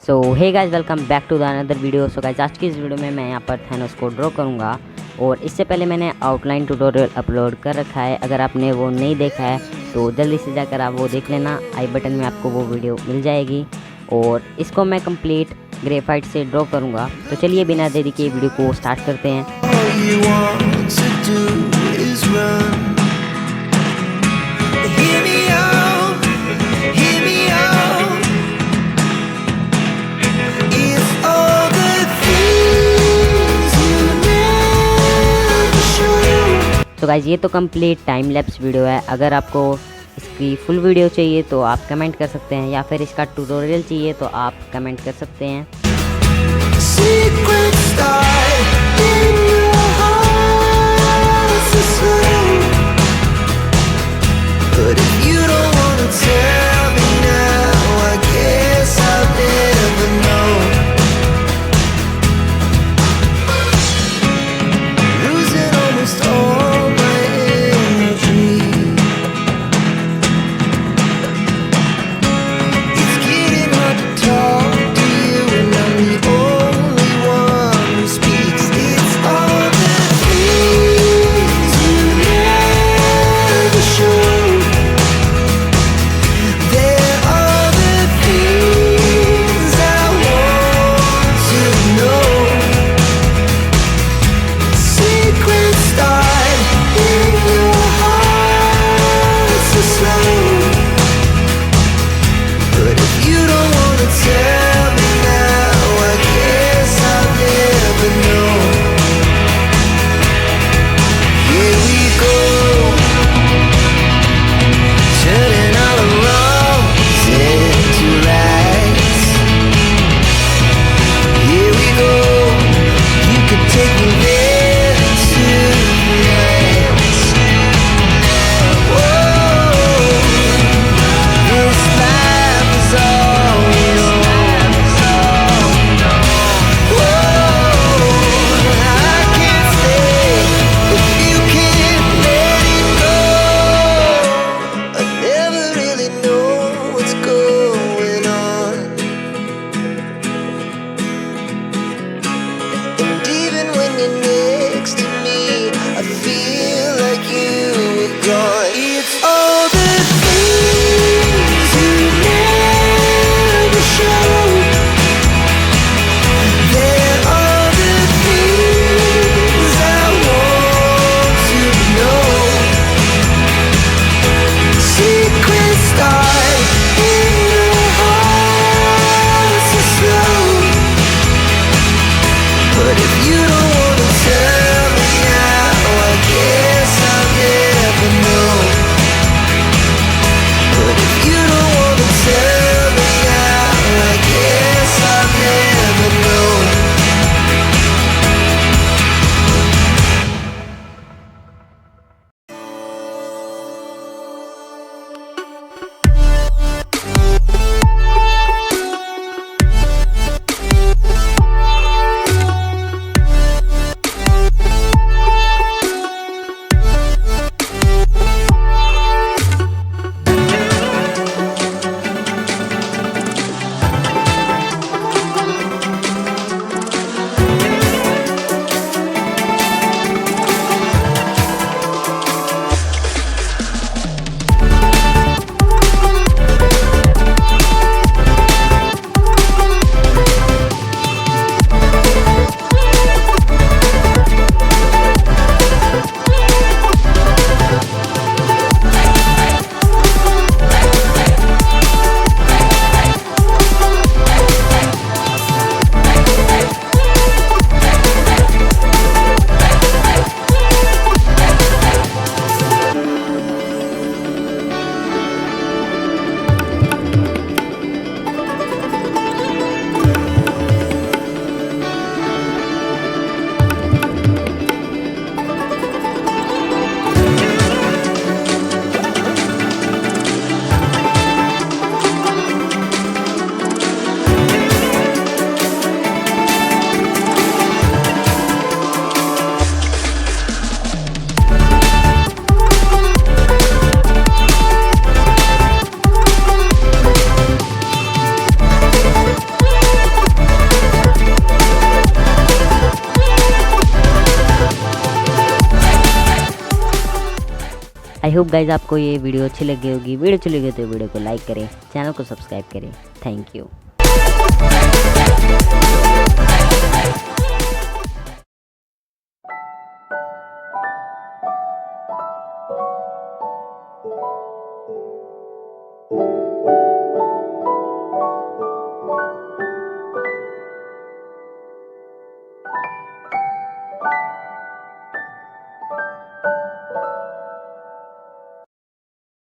So hey guys, welcome back to the another video. So guys, आज की इस video में मैं यहाँ पर थैनोस को ड्रॉ करूँगा और इससे पहले मैंने आउटलाइन ट्यूटोरियल अपलोड कर रखा है। अगर आपने वो नहीं देखा है तो जल्दी से जाकर आप वो देख लेना, आई बटन में आपको वो वीडियो मिल जाएगी। और इसको मैं कंप्लीट ग्रेफाइट से ड्रॉ करूँगा। तो चलिए बिना देरी के वीडियो को स्टार्ट करते हैं। तो गाइज, ये तो कंप्लीट टाइम लैप्स वीडियो है। अगर आपको इसकी फुल वीडियो चाहिए तो आप कमेंट कर सकते हैं, या फिर इसका ट्यूटोरियल चाहिए तो आप कमेंट कर सकते हैं। आई होप गाइज आपको ये वीडियो अच्छी लगी होगी। वीडियो अच्छी लगी तो वीडियो को लाइक करें, चैनल को सब्सक्राइब करें। Thank you.